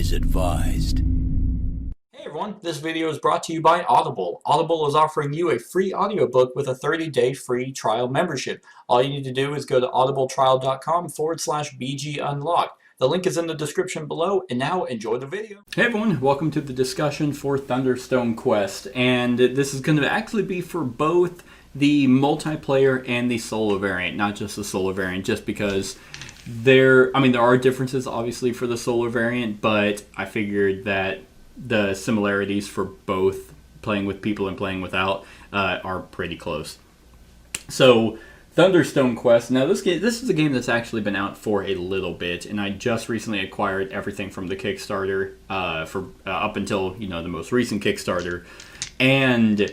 is advised. Hey everyone, this video is brought to you by Audible. Audible is offering you a free audiobook with a 30-day free trial membership. All you need to do is go to audibletrial.com/bgunlocked. The link is in the description below, and now enjoy the video. Hey everyone, welcome to the discussion for Thunderstone Quest, and this is going to actually be for both the multiplayer and the solo variant, not just the solo variant, just because there are differences obviously for the solo variant, but I figured that the similarities for both playing with people and playing without are pretty close. So, Thunderstone Quest. Now, this is a game that's actually been out for a little bit, and I just recently acquired everything from the Kickstarter for up until the most recent Kickstarter, and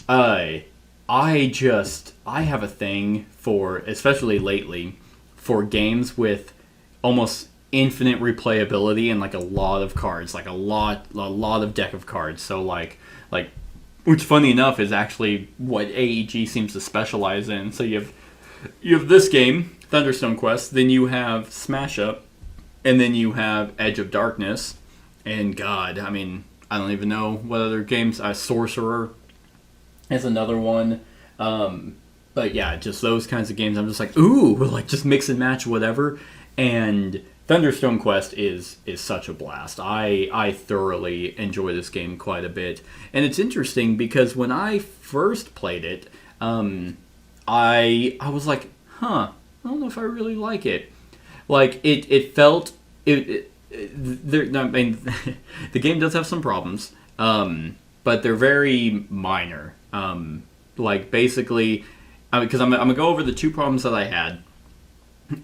I have a thing for, especially lately, for games with almost infinite replayability and like a lot of cards, like a lot of deck of cards. So like which funny enough is actually what AEG seems to specialize in. So you have this game, Thunderstone Quest, then you have Smash Up, and then you have Edge of Darkness, and God, I don't even know what other games. Sorcerer is another one. But yeah, just those kinds of games. I'm just like, ooh, like just mix and match whatever. And Thunderstone Quest is such a blast. I thoroughly enjoy this game quite a bit. And it's interesting because when I first played it, I was like, I don't know if I really like it. Like it felt the game does have some problems, but they're very minor. Like basically, because I'm gonna go over the two problems that I had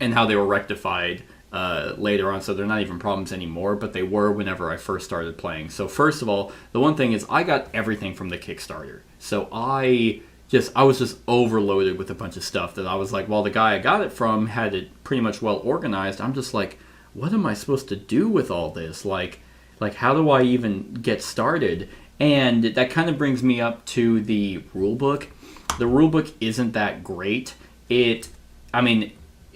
and how they were rectified later on. So they're not even problems anymore, but they were whenever I first started playing. So first of all, the one thing is I got everything from the Kickstarter. So I was just overloaded with a bunch of stuff that I was like, well, the guy I got it from had it pretty much well organized. I'm just like, what am I supposed to do with all this? Like how do I even get started? And that kind of brings me up to the rulebook. The rulebook isn't that great.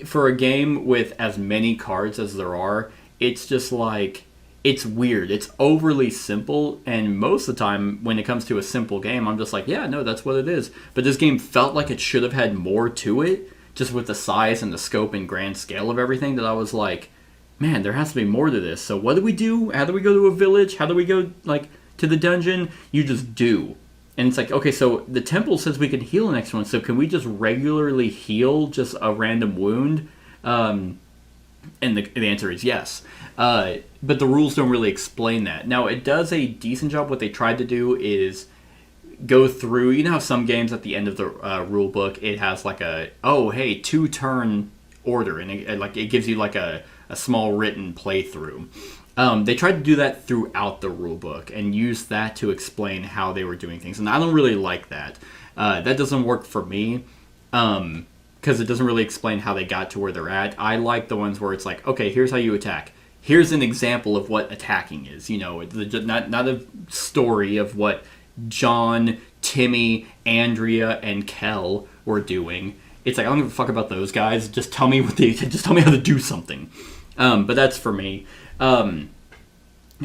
For a game with as many cards as there are, it's just like, it's weird. It's overly simple, and most of the time when it comes to a simple game, I'm just like, yeah, no, that's what it is. But this game felt like it should have had more to it, just with the size and the scope and grand scale of everything, that I was like, man, there has to be more to this. So what do we do? How do we go to a village? How do we go, to the dungeon? You just do. And it's like, okay, so the temple says we can heal the next one, so can we just regularly heal just a random wound? And the answer is yes. But the rules don't really explain that. Now, it does a decent job. What they tried to do is go through, you know how some games at the end of the rule book, it has like a, 2-turn order, and it gives you like a small written playthrough. They tried to do that throughout the rulebook and use that to explain how they were doing things. And I don't really like that. That doesn't work for me because it doesn't really explain how they got to where they're at. I like the ones where it's like, okay, here's how you attack. Here's an example of what attacking is. Not a story of what John, Timmy, Andrea, and Kel were doing. It's like, I don't give a fuck about those guys. Just tell me just tell me how to do something. But that's for me.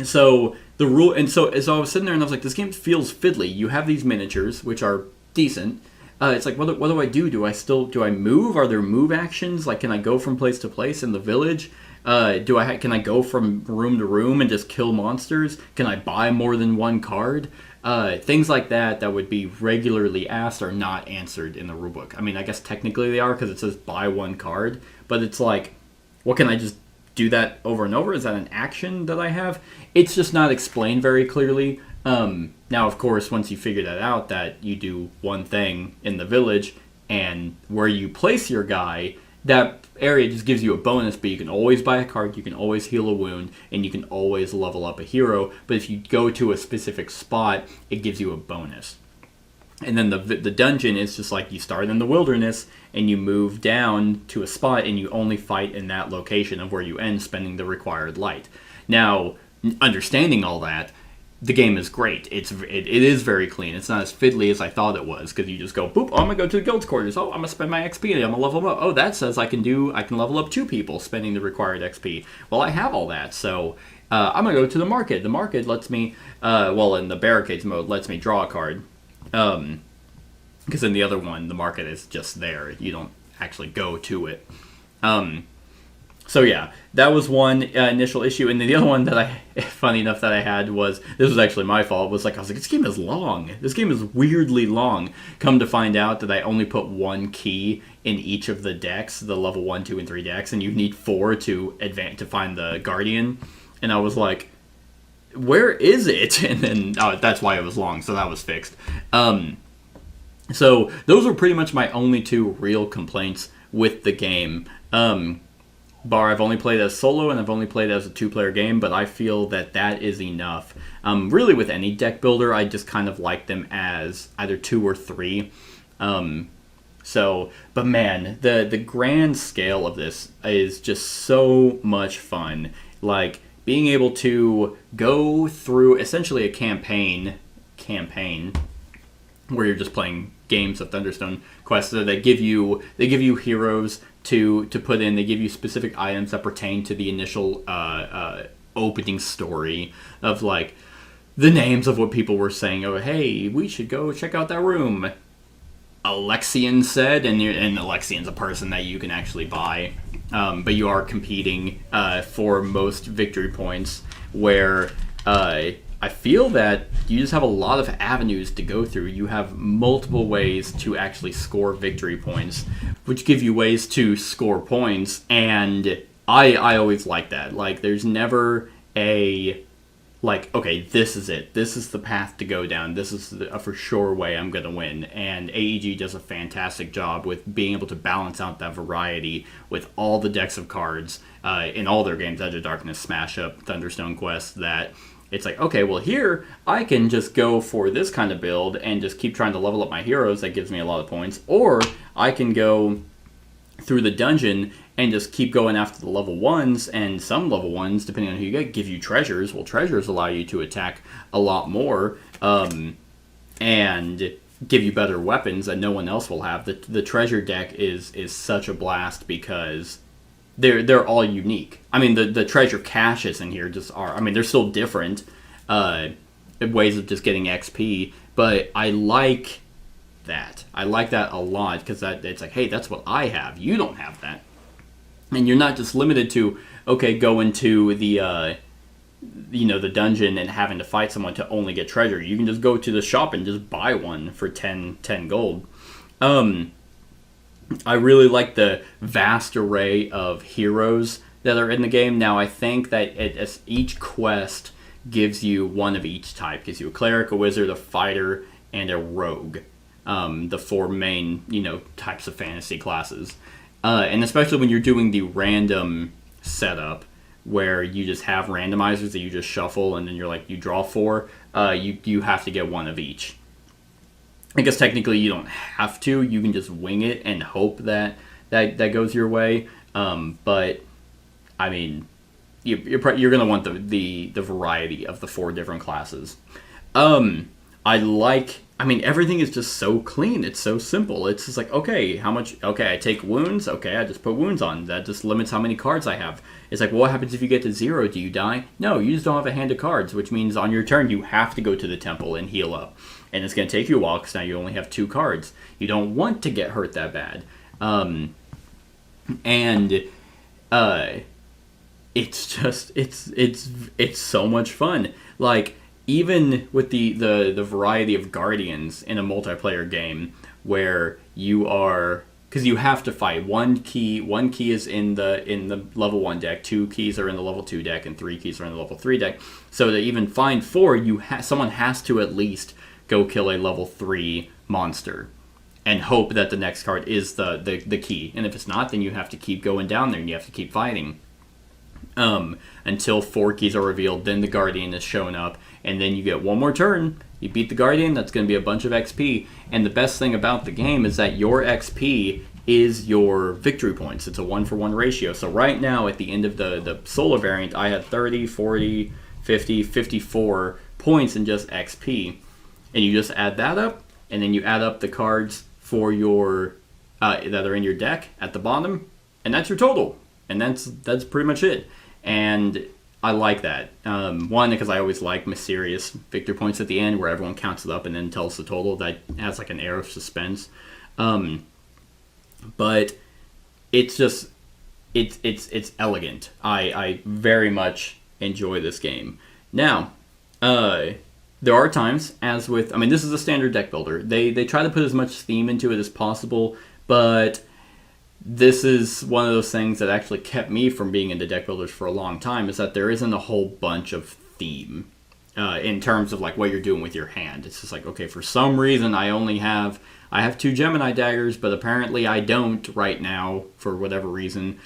So the rule, and so as I was sitting there and I was like, this game feels fiddly. You have these miniatures, which are decent. It's like, what do I do? Do I move? Are there move actions? Like, can I go from place to place in the village? Can I go from room to room and just kill monsters? Can I buy more than one card? Things like that would be regularly asked are not answered in the rulebook. I guess technically they are because it says buy one card, but it's like, what, can I just do that over and over? Is that an action that I have? It's just not explained very clearly. Now, of course, once you figure that out, that you do one thing in the village, and where you place your guy, that area just gives you a bonus, but you can always buy a card, you can always heal a wound, and you can always level up a hero. But if you go to a specific spot, it gives you a bonus. And then the dungeon is just like, you start in the wilderness, and you move down to a spot, and you only fight in that location of where you end spending the required light. Now, understanding all that, the game is great. It is very clean. It's not as fiddly as I thought it was, because you just go, boop, I'm going to go to the guild's quarters. Oh, I'm going to spend my XP. I'm going to level them up. Oh, that says I can level up 2 people spending the required XP. Well, I have all that, so I'm going to go to the market. The market lets me, in the Barricades mode, lets me draw a card. Because in the other one, the market is just there. You don't actually go to it. So yeah, that was one initial issue. And then the other one that funny enough that I had was, this was actually my fault, was like, I was like, this game is long. This game is weirdly long. Come to find out that I only put one key in each of the decks, the level 1, 2, and 3 decks, and you need 4 to advance to find the Guardian. And I was like, where is it? And then that's why it was long, so that was fixed. So those were pretty much my only 2 real complaints with the game. I've only played as solo and I've only played as a 2-player game, but I feel that is enough. Really, with any deck builder, I just kind of like them as either 2 or 3. But man, the grand scale of this is just so much fun. Like, being able to go through essentially a campaign where you're just playing games of Thunderstone Quest. So they give you heroes to put in. They give you specific items that pertain to the initial opening story of like the names of what people were saying. Oh, hey, we should go check out that room, Alexian said, and Alexian's a person that you can actually buy, but you are competing for most victory points, where I feel that you just have a lot of avenues to go through. You have multiple ways to actually score victory points, which give you ways to score points, and I always like that. Like, there's never a, like, okay, this is it. This is the path to go down. This is a for sure way I'm going to win. And AEG does a fantastic job with being able to balance out that variety with all the decks of cards in all their games, Edge of Darkness, Smash Up, Thunderstone Quest, that it's like, okay, well, here I can just go for this kind of build and just keep trying to level up my heroes. That gives me a lot of points. Or I can go through the dungeon and just keep going after the level 1s, and some level 1s, depending on who you get, give you treasures. Well, treasures allow you to attack a lot more and give you better weapons that no one else will have. The treasure deck is such a blast because they're all unique. I mean, the treasure caches in here just are, I mean, they're still different ways of just getting XP, but I like that. I like that a lot because it's like, hey, that's what I have. You don't have that. And you're not just limited to, okay, go into the the dungeon and having to fight someone to only get treasure. You can just go to the shop and just buy one for 10 gold. I really like the vast array of heroes that are in the game. Now, I think that each quest gives you one of each type. Gives you a cleric, a wizard, a fighter, and a rogue. The 4 main, types of fantasy classes. And especially when you're doing the random setup, where you just have randomizers that you just shuffle, and then you draw 4, you have to get one of each. I guess technically you don't have to. You can just wing it and hope that goes your way. But I mean, you're going to want the variety of the 4 different classes. I mean, everything is just so clean. It's so simple. It's just like, okay, how much? Okay, I take wounds. Okay, I just put wounds on. That just limits how many cards I have. It's like, well, what happens if you get to 0? Do you die? No, you just don't have a hand of cards, which means on your turn you have to go to the temple and heal up. And it's going to take you a while because now you only have 2 cards. You don't want to get hurt that bad. It's just, it's so much fun. Like, even with the variety of guardians in a multiplayer game, where you are, because you have to fight, one key is in the level 1 deck, 2 keys are in the level 2 deck, and 3 keys are in the level 3 deck. So to even find 4, someone has to at least go kill a level 3 monster and hope that the next card is the key. And if it's not, then you have to keep going down there and you have to keep fighting until 4 keys are revealed. Then the Guardian is shown up, and then you get one more turn. You beat the Guardian, that's going to be a bunch of XP. And the best thing about the game is that your XP is your victory points. It's a 1-for-1 ratio. So right now, at the end of the solo variant, I had 30, 40, 50, 54 points in just XP. And you just add that up, and then you add up the cards for your that are in your deck at the bottom, and that's your total. And that's pretty much it. And I like that. One, because I always like mysterious victory points at the end where everyone counts it up and then tells the total. That has like an air of suspense. But it's just it's elegant. I very much enjoy this game. Now, there are times, as with, I mean, this is a standard deck builder. They try to put as much theme into it as possible, but this is one of those things that actually kept me from being into deck builders for a long time, is that there isn't a whole bunch of theme in terms of like what you're doing with your hand. It's just like, okay, for some reason I have 2 Gemini daggers, but apparently I don't right now for whatever reason.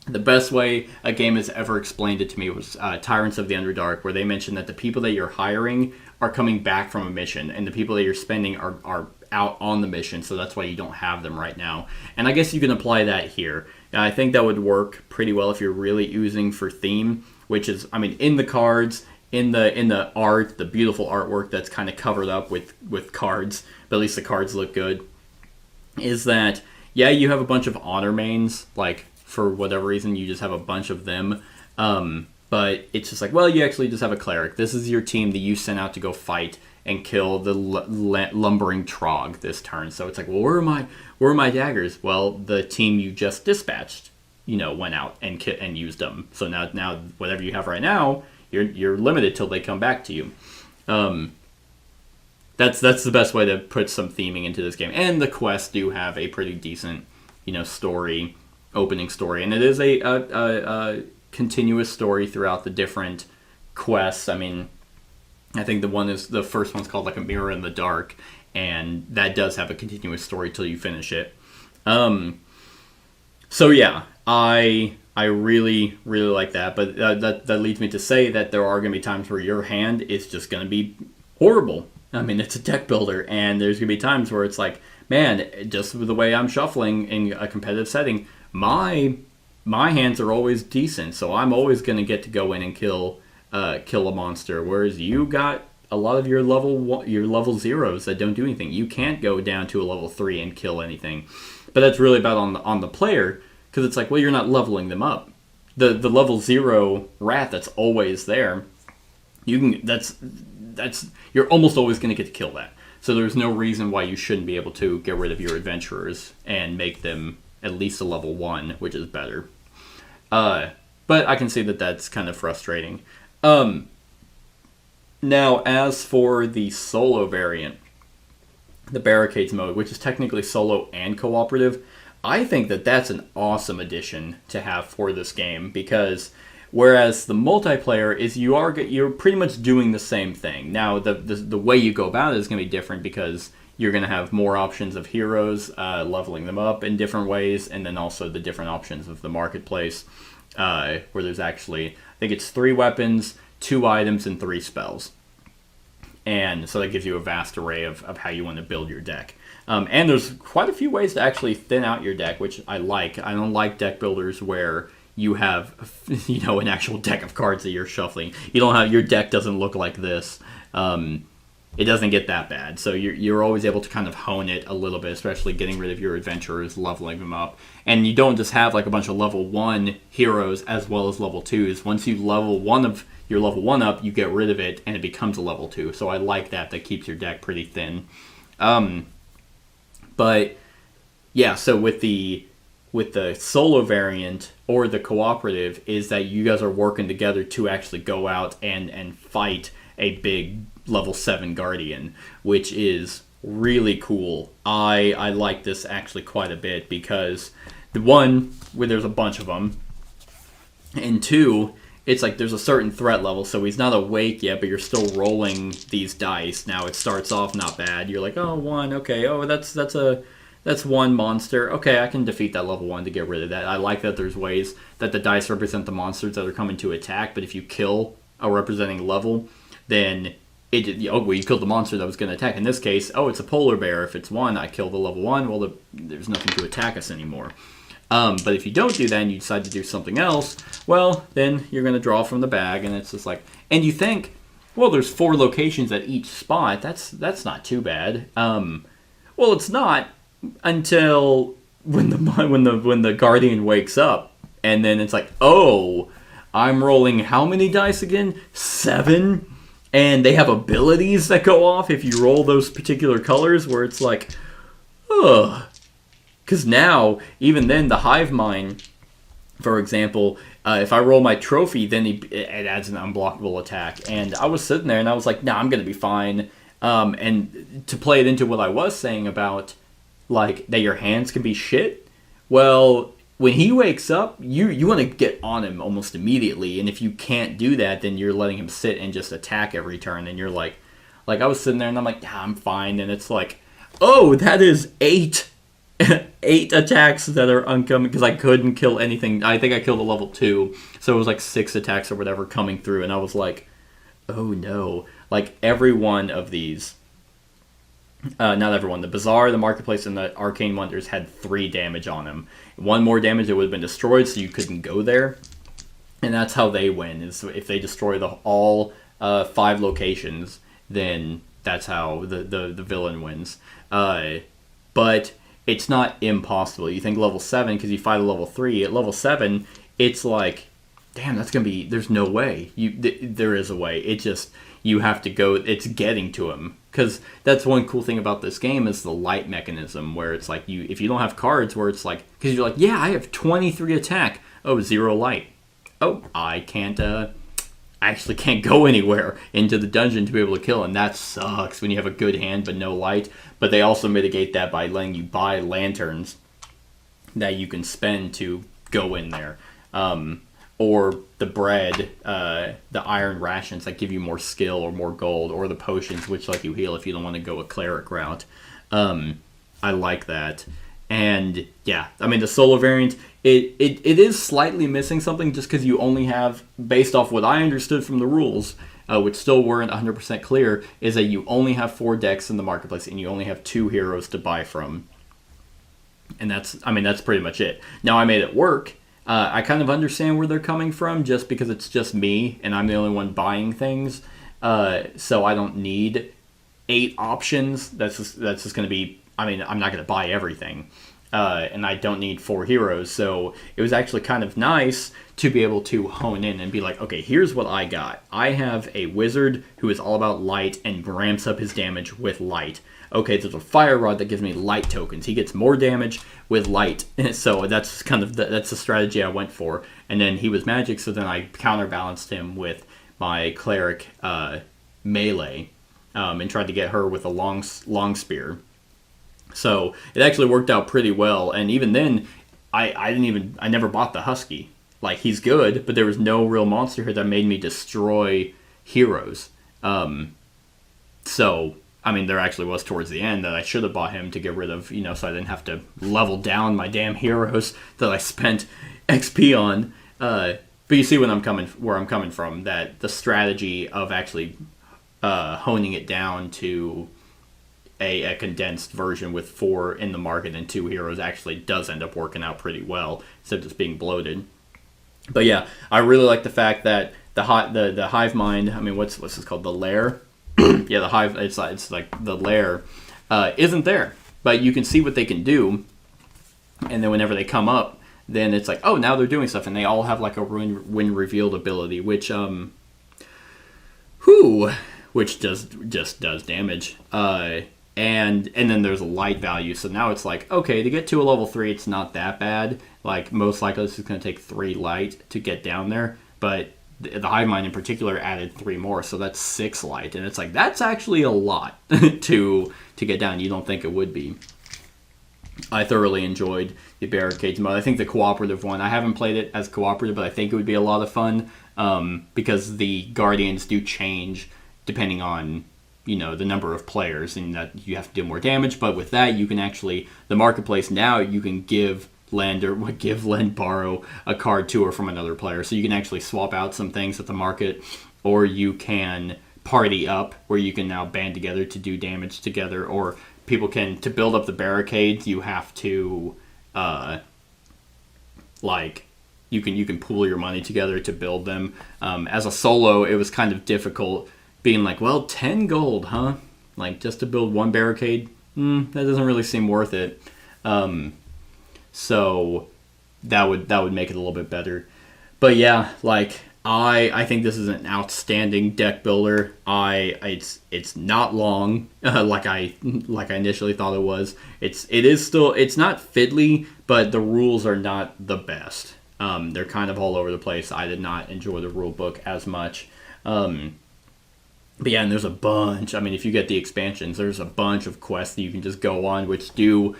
The best way a game has ever explained it to me was Tyrants of the Underdark, where they mentioned that the people that you're hiring are coming back from a mission, and the people that you're spending are out on the mission, so that's why you don't have them right now. And I guess you can apply that here. I think that would work pretty well if you're really oozing for theme, which is, I mean, in the cards, in the art, the beautiful artwork that's kind of covered up with cards, but at least the cards look good, is that, yeah, you have a bunch of honor mains, like, for whatever reason, you just have a bunch of them. But it's just like, well, you actually just have a cleric. This is your team that you sent out to go fight and kill the lumbering Trog this turn. So it's like, well, where are my daggers? Well, the team you just dispatched, went out and used them. So now whatever you have right now, you're limited till they come back to you. That's the best way to put some theming into this game. And the quests do have a pretty decent, opening story, and it is a continuous story throughout the different quests. I mean, I think the first one's called like A Mirror in the Dark, and that does have a continuous story till you finish it. So yeah, I really like that, but that leads me to say that there are going to be times where your hand is just going to be horrible. I mean, it's a deck builder, and there's going to be times where it's like, man, just the way I'm shuffling in a competitive setting, my hands are always decent, so I'm always going to get to go in and kill a monster. Whereas you got a lot of your level zeros that don't do anything. You can't go down to a level 3 and kill anything. But that's really bad on the player, because it's like, well, you're not leveling them up. The level 0 rat that's always there, you're almost always going to get to kill that. So there's no reason why you shouldn't be able to get rid of your adventurers and make them at least a level 1, which is better. But I can see that that's kind of frustrating. Now, as for the solo variant, the Barricades mode, which is technically solo and cooperative, I think that that's an awesome addition to have for this game, because whereas the multiplayer is you're pretty much doing the same thing. Now, the way you go about it is going to be different, because you're going to have more options of heroes, leveling them up in different ways, and then also the different options of the marketplace, where there's actually, I think it's 3 weapons, 2 items, and 3 spells. And so that gives you a vast array of how you want to build your deck. And there's quite a few ways to actually thin out your deck, which I like. I don't like deck builders where you have, an actual deck of cards that you're shuffling. Your deck doesn't look like this. It doesn't get that bad. So you're always able to kind of hone it a little bit, especially getting rid of your adventurers, leveling them up. And you don't just have like a bunch of level 1 heroes as well as level 2s. Once you level one of your level 1 up, you get rid of it and it becomes a level 2. So I like that. That keeps your deck pretty thin. But yeah, so with the solo variant or the cooperative is that you guys are working together to actually go out and fight a big level 7 Guardian, which is really cool. I like this actually quite a bit, because the one, where there's a bunch of them, and 2, it's like there's a certain threat level, so he's not awake yet, but you're still rolling these dice. Now it starts off not bad. You're like, oh, 1, okay, oh, that's 1 monster. Okay, I can defeat that level 1 to get rid of that. I like that there's ways that the dice represent the monsters that are coming to attack, but if you kill a representing level, then you killed the monster that was going to attack. In this case, it's a polar bear. If it's 1, I kill the level 1. Well, there's nothing to attack us anymore. But if you don't do that and you decide to do something else, well, then you're going to draw from the bag, and it's just like, and you think, well, there's 4 locations at each spot. That's not too bad. Well, it's not until when the Guardian wakes up, and then it's like, oh, I'm rolling how many dice again? 7? And they have abilities that go off if you roll those particular colors where it's like, ugh. Because now, even then, the hive mind, for example, if I roll my trophy, then it adds an unblockable attack. And I was sitting there and I was like, nah, I'm going to be fine. And to play it into what I was saying about, like, that your hands can be shit, well, when he wakes up, you want to get on him almost immediately. And if you can't do that, then you're letting him sit and just attack every turn. And you're like I was sitting there and I'm like, yeah, I'm fine. And it's like, oh, that is 8 attacks that are uncommon, because I couldn't kill anything. I think I killed a level 2, so it was like 6 attacks or whatever coming through, and I was like, oh no. Like, every one of these, not everyone, the Bazaar, the Marketplace, and the Arcane Wonders had 3 damage on them. 1 more damage, it would have been destroyed, so you couldn't go there. And that's how they win, is if they destroy all 5 locations, then that's how the villain wins. But it's not impossible. You think level 7, because you fight a level 3. At level 7, it's like, damn, that's going to be... There's no way. There is a way. It just... You have to go... It's getting to him. Because that's one cool thing about this game is the light mechanism, where it's like, if you don't have cards where it's like... Because you're like, yeah, I have 23 attack. Oh, 0 light. Oh, I can't... I actually can't go anywhere into the dungeon to be able to kill, and that sucks when you have a good hand but no light. But they also mitigate that by letting you buy lanterns that you can spend to go in there. Or the bread, the iron rations that give you more skill or more gold, or the potions which let you heal if you don't want to go a cleric route. I like that. And yeah, I mean, the solo variant, it is slightly missing something, just because you only have, based off what I understood from the rules, which still weren't 100% clear, is that you only have 4 decks in the marketplace and you only have 2 heroes to buy from. And that's pretty much it. Now, I made it work. I kind of understand where they're coming from, just because it's just me and I'm the only one buying things. So I don't need 8 options. That's just going to be... I mean, I'm not going to buy everything, and I don't need 4 heroes, so it was actually kind of nice to be able to hone in and be like, okay, here's what I got. I have a wizard who is all about light and ramps up his damage with light. Okay, there's a fire rod that gives me light tokens. He gets more damage with light, so that's kind of that's the strategy I went for. And then he was magic, so then I counterbalanced him with my cleric melee, and tried to get her with a long spear. So it actually worked out pretty well, and even then, I never bought the Husky. Like, he's good, but there was no real monster here that made me destroy heroes. So, I mean, there actually was towards the end that I should have bought him to get rid of, so I didn't have to level down my damn heroes that I spent XP on. But you see where I'm coming from, that the strategy of actually honing it down to a condensed version with 4 in the market and 2 heroes actually does end up working out pretty well, instead of just being bloated. But yeah, I really like the fact that the hive mind, I mean, what's this called? The lair? Yeah, the hive, it's like the lair isn't there. But you can see what they can do, and then whenever they come up, then it's like, oh, now they're doing stuff, and they all have like a when revealed ability, which just does damage. And then there's a light value, so now it's like, okay, to get to a level 3, it's not that bad. Like, most likely this is going to take 3 light to get down there, but the hive mind in particular added 3 more, so that's 6 light, and it's like, that's actually a lot to get down. You don't think it would be. I thoroughly enjoyed the Barricades mode. I think the cooperative one, I haven't played it as cooperative, but I think it would be a lot of fun, because the Guardians do change depending on the number of players, and that you have to do more damage. But with that, you can actually, the marketplace now, you can lend, borrow a card to or from another player. So you can actually swap out some things at the market, or you can party up, where you can now band together to do damage together, or people can, to build up the barricades, you have to, you can pool your money together to build them. As a solo, it was kind of difficult, being like, well, 10 gold, huh? Like, just to build 1 barricade? That doesn't really seem worth it. So that would make it a little bit better. But yeah, like, I think this is an outstanding deck builder. It's not long, like I initially thought it was. It's not fiddly, but the rules are not the best. They're kind of all over the place. I did not enjoy the rule book as much. But yeah, and there's a bunch. I mean, if you get the expansions, there's a bunch of quests that you can just go on, which do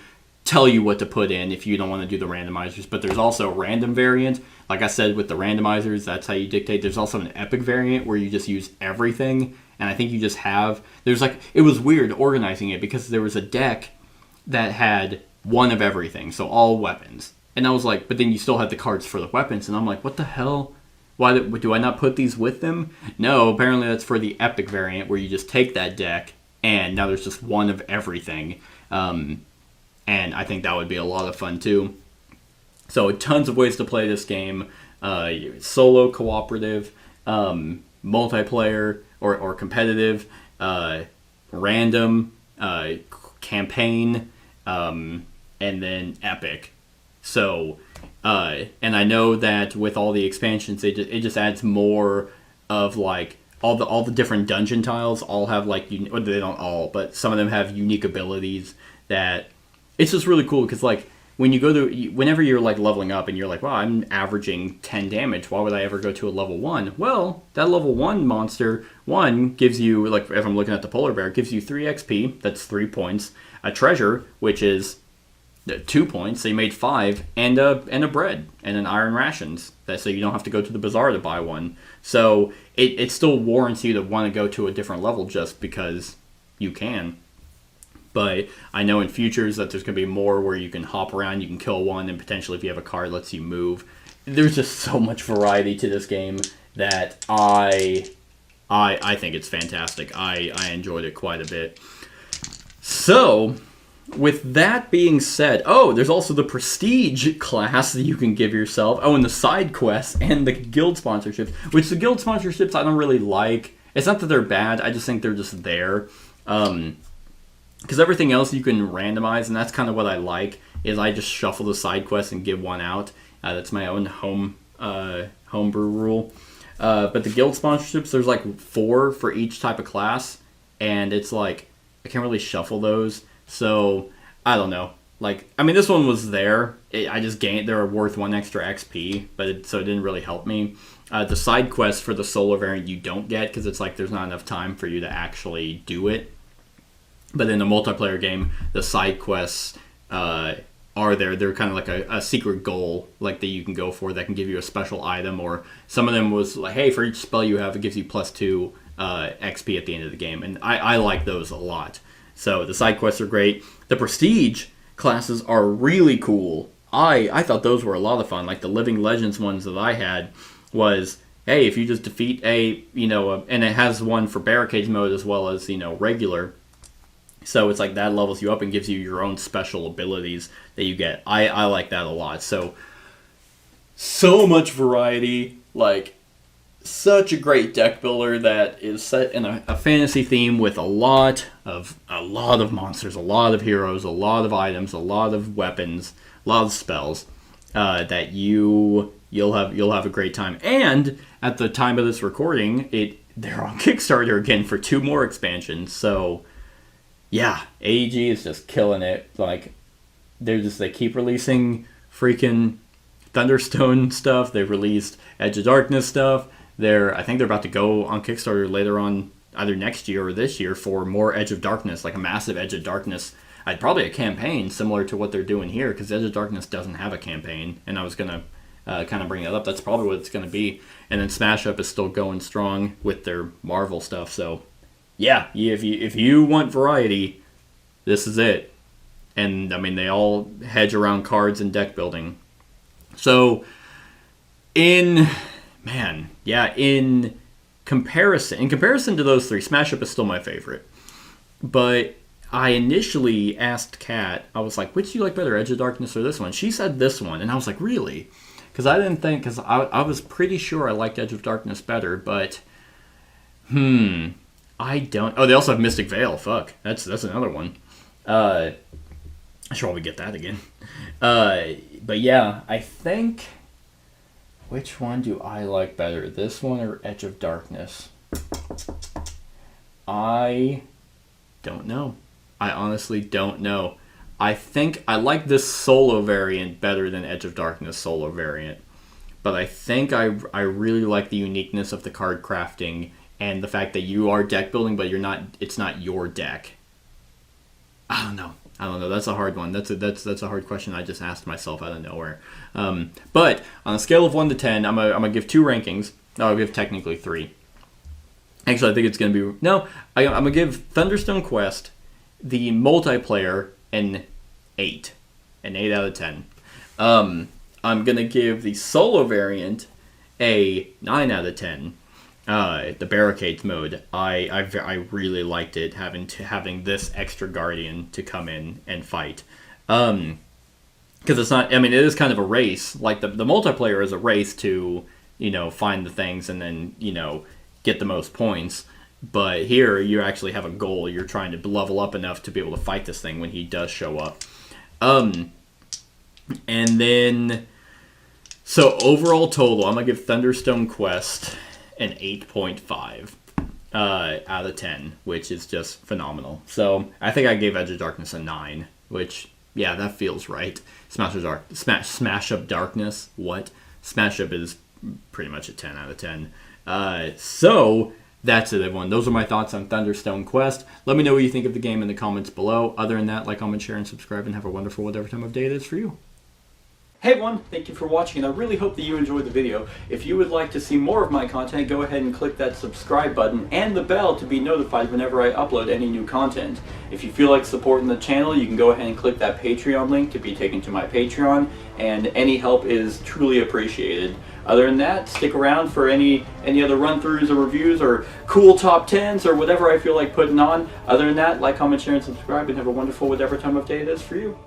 tell you what to put in if you don't want to do the randomizers. But there's also a random variant. Like I said, with the randomizers, that's how you dictate. There's also an epic variant where you just use everything. And I think you just have... It was weird organizing it because there was a deck that had one of everything. So all weapons. And I was like, but then you still had the cards for the weapons. And I'm like, what the hell? Why do I not put these with them? No, apparently that's for the epic variant where you just take that deck and now there's just one of everything. And I think that would be a lot of fun too. So tons of ways to play this game. Solo, cooperative, multiplayer or competitive, random, campaign, and then epic. So... and I know that with all the expansions, it just adds more of like all the different dungeon tiles all have like well, they don't all, but some of them have unique abilities that it's just really cool because like when you go to whenever you're like leveling up and you're like, wow, I'm averaging 10 damage. Why would I ever go to a level 1? Well, that level 1 monster gives you, like if I'm looking at the polar bear, it gives you 3 XP. That's 3 points. A treasure, which is 2 points, so you made 5, and a bread and an iron rations. So you don't have to go to the bazaar to buy one. So it still warrants you to want to go to a different level just because you can. But I know in futures that there's going to be more where you can hop around, you can kill one, and potentially if you have a card lets you move. There's just so much variety to this game that I think it's fantastic. I enjoyed it quite a bit. So... with that being said, there's also the prestige class that you can give yourself. And the side quests and the guild sponsorships, which the guild sponsorships I don't really like. It's not that they're bad, I just think they're just there. Because everything else you can randomize, and that's kind of what I like, is I just shuffle the side quests and give one out. That's my own homebrew rule. But the guild sponsorships, there's like 4 for each type of class, and it's like, I can't really shuffle those. So, I don't know. Like, I mean, this one was there. I just gained... They were worth 1 extra XP, so it didn't really help me. The side quests for the solo variant you don't get, because it's like there's not enough time for you to actually do it. But in the multiplayer game, the side quests are there. They're kind of like a secret goal like that you can go for that can give you a special item. Or some of them was like, hey, for each spell you have, it gives you +2 XP at the end of the game. And I like those a lot. So the side quests are great. The prestige classes are really cool. I thought those were a lot of fun. Like the Living Legends ones that I had was, hey, if you just defeat and it has one for Barricades mode as well as, regular. So it's like that levels you up and gives you your own special abilities that you get. I like that a lot. So much variety. Like, such a great deck builder that is set in a fantasy theme with a lot of monsters, a lot of heroes, a lot of items, a lot of weapons, a lot of spells that you'll have a great time. And at the time of this recording, they're on Kickstarter again for 2 more expansions. So yeah, AEG is just killing it. Like they keep releasing freaking Thunderstone stuff. They've released Edge of Darkness stuff. I think they're about to go on Kickstarter later on, either next year or this year, for more Edge of Darkness, like a massive Edge of Darkness. Probably a campaign similar to what they're doing here, because Edge of Darkness doesn't have a campaign, and I was going to kind of bring that up. That's probably what it's going to be. And then Smash Up is still going strong with their Marvel stuff. So, yeah, if you want variety, this is it. And, I mean, they all hedge around cards and deck building. So, in comparison to those 3, Smash Up is still my favorite. But I initially asked Kat, I was like, which do you like better, Edge of Darkness or this one? She said this one, and I was like, really? Because I was pretty sure I liked Edge of Darkness better, but I don't. Oh, they also have Mystic Veil. Fuck, that's another one. I should probably get that again. But yeah, I think Which one do I like better? This one or Edge of Darkness? I don't know. I honestly don't know. I think I like this solo variant better than Edge of Darkness solo variant. But I think I really like the uniqueness of the card crafting and the fact that you are deck building, but it's not your deck. I don't know. That's a hard one. That's a hard question I just asked myself out of nowhere. But on a scale of 1 to 10, I'm gonna give 2 rankings. No, I'll give technically 3. Actually, I think it's gonna be I'm gonna give Thunderstone Quest, the multiplayer, an 8 out of 10. I'm gonna give the solo variant a 9 out of 10. The Barricades mode, I really liked it, having this extra guardian to come in and fight. Because it's not, I mean, it is kind of a race. Like the multiplayer is a race to, find the things and then, get the most points. But here you actually have a goal. You're trying to level up enough to be able to fight this thing when he does show up. And then, so overall total, I'm gonna give Thunderstone Quest an 8.5 out of 10, which is just phenomenal. So I think I gave Edge of Darkness a 9, which, yeah, that feels right. Smash Up Darkness, what? Smash Up is pretty much a 10 out of 10. So that's it, everyone. Those are my thoughts on Thunderstone Quest. Let me know what you think of the game in the comments below. Other than that, like, comment, share, and subscribe, and have a wonderful whatever time of day it is for you. Hey everyone, thank you for watching, and I really hope that you enjoyed the video. If you would like to see more of my content, go ahead and click that subscribe button and the bell to be notified whenever I upload any new content. If you feel like supporting the channel, you can go ahead and click that Patreon link to be taken to my Patreon, and any help is truly appreciated. Other than that, stick around for any other run-throughs or reviews or cool top 10s or whatever I feel like putting on. Other than that, like, comment, share, and subscribe, and have a wonderful whatever time of day it is for you.